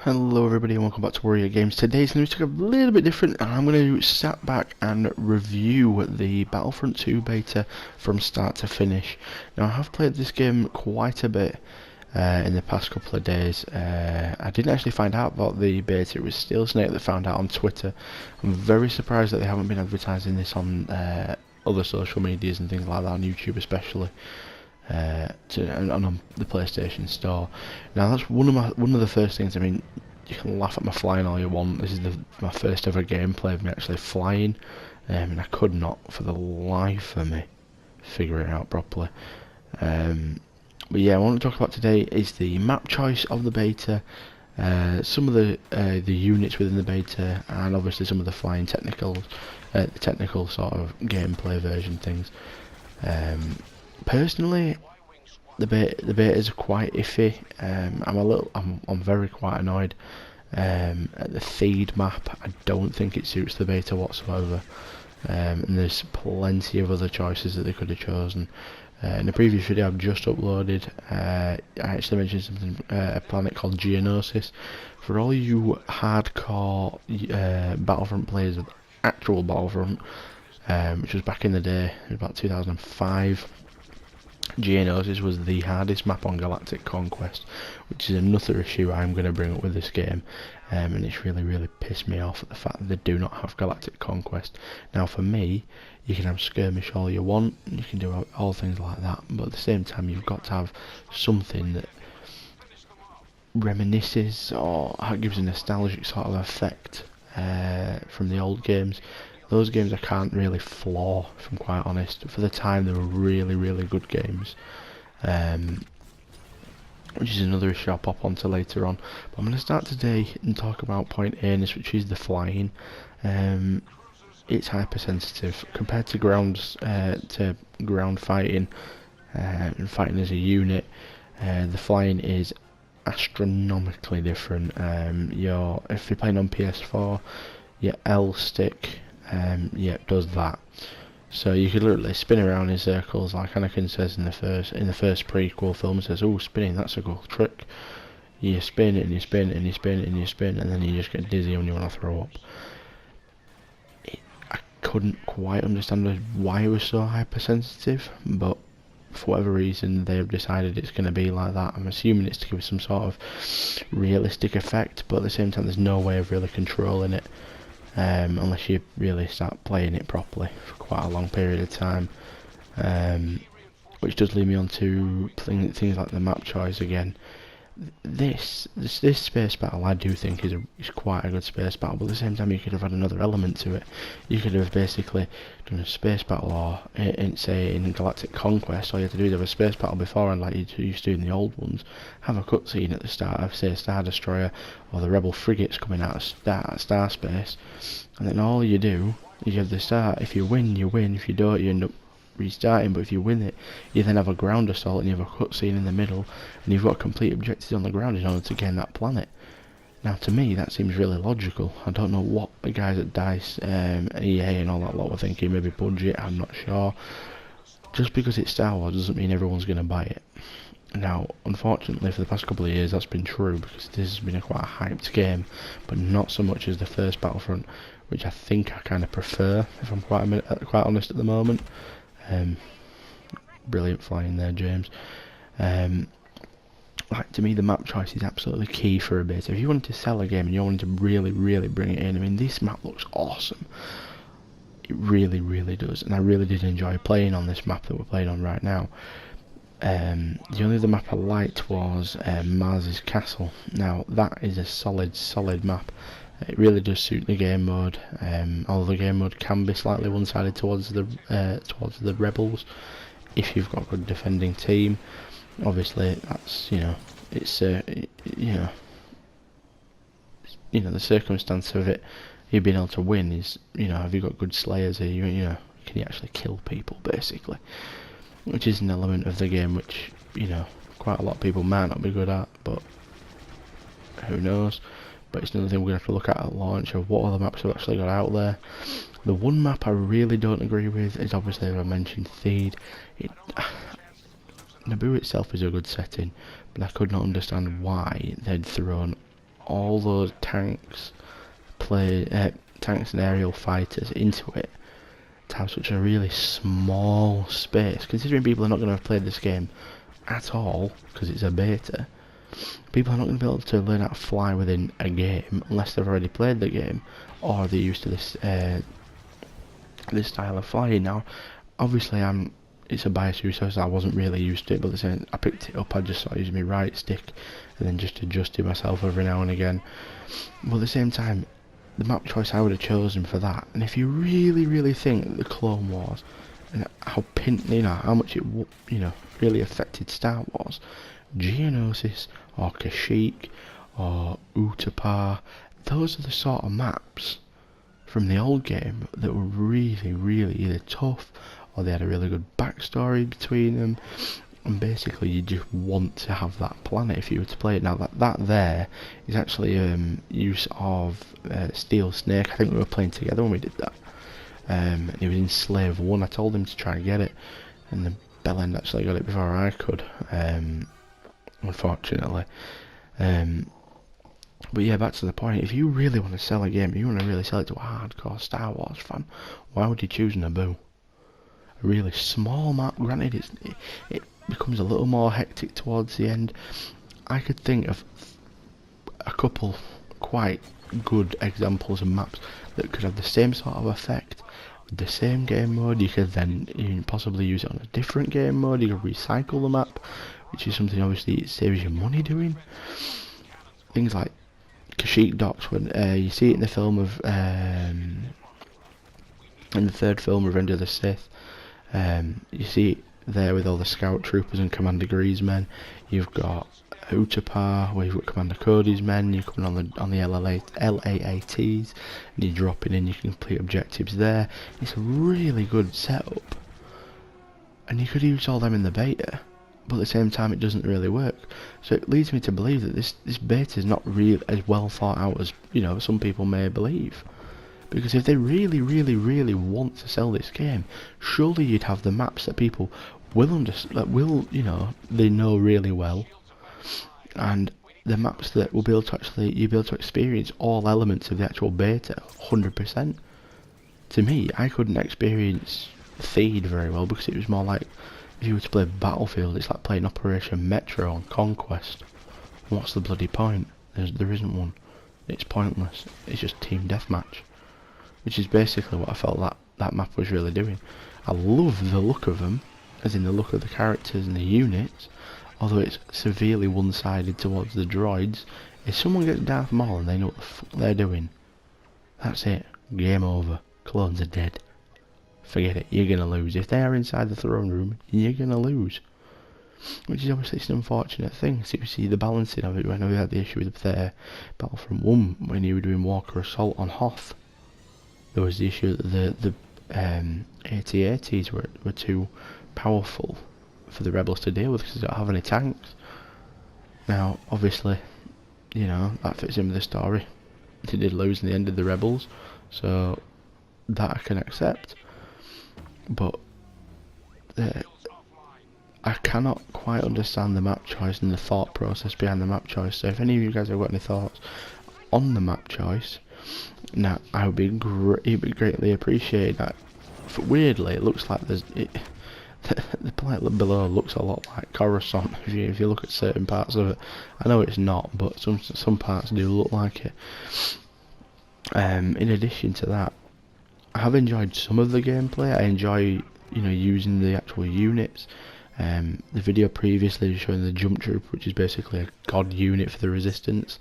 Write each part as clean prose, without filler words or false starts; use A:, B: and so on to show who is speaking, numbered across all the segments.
A: Hello everybody and welcome back to Warrior Games. Today's going to be a little bit different and I'm going to sat back and review the Battlefront 2 beta from start to finish. Now I have played this game quite a bit in the past couple of days. I didn't actually find out about the beta, it was still Snake that found out on Twitter. I'm very surprised that they haven't been advertising this on other social medias and things like that, on YouTube especially. And on the PlayStation Store. Now that's one of the first things. I mean, you can laugh at my flying all you want. This is my first ever gameplay of me actually flying, and I could not, for the life of me, figure it out properly. But yeah, what I want to talk about today is the map choice of the beta, some of the units within the beta, and obviously some of the flying technical sort of gameplay version things. Personally, the betas are quite iffy. I'm very quite annoyed at the feed map. I don't think it suits the beta whatsoever. And there's plenty of other choices that they could have chosen. In the previous video I've just uploaded, I actually mentioned something, a planet called Geonosis. For all you hardcore Battlefront players of actual Battlefront, which was back in the day, about 2005. Geonosis was the hardest map on Galactic Conquest, which is another issue I'm going to bring up with this game, and it's really pissed me off at the fact that they do not have Galactic Conquest. Now for me, you can have skirmish all you want, you can do all things like that, but at the same time you've got to have something that reminisces or gives a nostalgic sort of effect from the old games. Those games I can't really flaw, if I'm quite honest. For the time they were really good games, which is another issue I'll pop onto later on. But I'm going to start today and talk about point A, which is the flying. It's hypersensitive compared to ground fighting and fighting as a unit. The flying is astronomically different. If you're playing on PS4, your L stick it does that. So you could literally spin around in circles, like Anakin says in the first prequel film. Says, "Oh, spinning, that's a cool trick." You spin and you spin and you spin and you spin, and then you just get dizzy when you want to throw up. I couldn't quite understand why it was so hypersensitive, but for whatever reason they have decided it's going to be like that. I'm assuming it's to give some sort of realistic effect, but at the same time there's no way of really controlling it. Unless you really start playing it properly for quite a long period of time, which does lead me on to things like the map choice again. This space battle I do think is quite a good space battle, but at the same time you could have had another element to it. You could have basically done a space battle, or say in Galactic Conquest, all you have to do is have a space battle beforehand like you used to do in the old ones. Have a cutscene at the start of, say, a Star Destroyer or the Rebel frigates coming out of star space, and then all you do is you have the start. If you win, you win. If you don't, you end up restarting. But if you win it, you then have a ground assault and you have a cutscene in the middle, and you've got complete objectives on the ground in order to gain that planet. Now to me that seems really logical. I don't know what the guys at DICE, EA and all that lot were thinking. Maybe budget, I'm not sure. Just because it's Star Wars doesn't mean everyone's going to buy it. Now unfortunately for the past couple of years that's been true, because this has been a quite a hyped game, but not so much as the first Battlefront, which I think I kind of prefer, if I'm quite honest at the moment. Brilliant flying there, James. Like, to me the map choice is absolutely key for a beta. If you wanted to sell a game and you wanted to really bring it in, I mean, this map looks awesome. It really does, and I really did enjoy playing on this map that we're playing on right now. The only other map I liked was Mars's Castle. Now that is a solid map. It really does suit the game mode, although the game mode can be slightly one-sided towards the rebels if you've got a good defending team. Obviously that's, it's the circumstance of it, you being able to win is, have you got good slayers here, can you actually kill people basically, which is an element of the game which, quite a lot of people might not be good at, but who knows. But it's another thing we're going to have to look at launch, of what other maps have actually got out there. The one map I really don't agree with is obviously, as I mentioned, Theed. Naboo itself is a good setting, but I could not understand why they'd thrown all those tanks, tanks and aerial fighters into it, to have such a really small space, considering people are not going to have played this game at all, because it's a beta. People are not going to be able to learn how to fly within a game unless they've already played the game, or they're used to this style of flying. Now, obviously, it's a biased use, so I wasn't really used to it, but I picked it up, I just started using my right stick, and then just adjusted myself every now and again. But at the same time, the map choice I would have chosen for that, and if you really think that the Clone Wars, and how how much it really affected Star Wars, Geonosis or Kashyyyk or Utapar, those are the sort of maps from the old game that were really either tough, or they had a really good backstory between them, and basically you just want to have that planet if you were to play it. Now that there is actually use of Steel Snake. I think we were playing together when we did that. And he was in Slave 1. I told him to try and get it, and the Bellend actually got it before I could, unfortunately. But yeah, back to the point, if you really want to sell a game, you want to really sell it to a hardcore Star Wars fan, why would you choose Naboo? A really small map, granted it becomes a little more hectic towards the end. I could think of a couple quite good examples of maps that could have the same sort of effect with the same game mode. You could then possibly use it on a different game mode. You could recycle the map, which is something obviously it saves you money doing. Things like Kashyyyk docks, when you see it in the film of in the third film, Revenge of the Sith. You see it there with all the scout troopers and Commander Gree's men. You've got Utapar, where you've got Commander Cody's men. You're coming on the LAATs, and you're dropping in. You can complete objectives there. It's a really good setup, and you could use all them in the beta, but at the same time it doesn't really work. So it leads me to believe that this beta is not really as well thought out as some people may believe. Because if they really want to sell this game, surely you'd have the maps that people will they know really well, and the maps that will be able to you'll be able to experience all elements of the actual beta 100%. To me, I couldn't experience Theed very well because it was more like, if you were to play Battlefield, it's like playing Operation Metro on Conquest. What's the bloody point? There isn't one. It's pointless. It's just team deathmatch. Which is basically what I felt that map was really doing. I love the look of them, as in the look of the characters and the units, although it's severely one-sided towards the droids. If someone gets Darth Maul and they know what the fuck they're doing, that's it. Game over. Clones are dead. Forget it. You're gonna lose. If they are inside the throne room, you're gonna lose. Which is obviously an unfortunate thing. So you see the balancing of it when we had the issue with Battlefront 1, when you were doing Walker Assault on Hoth. There was the issue that the AT-ATs were too powerful for the rebels to deal with because they don't have any tanks. Now, obviously, that fits in with the story. They did lose in the end of the rebels, so that I can accept. But I cannot quite understand the map choice and the thought process behind the map choice. So if any of you guys have got any thoughts on the map choice, now I would be greatly appreciated. That weirdly, it looks like the planet below looks a lot like Coruscant if you look at certain parts of it. I know it's not, but some parts do look like it. In addition to that, I have enjoyed some of the gameplay. I enjoy using the actual units. The video previously was showing the Jump Troop, which is basically a god unit for the Resistance.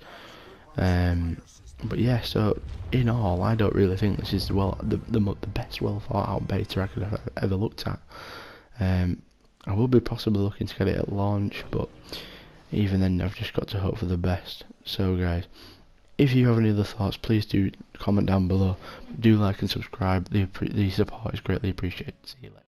A: But yeah, so in all, I don't really think this is the best well thought out beta I could have ever looked at. I will be possibly looking to get it at launch, but even then I've just got to hope for the best. So guys, if you have any other thoughts, please do comment down below. Do like and subscribe. The support is greatly appreciated. See you later.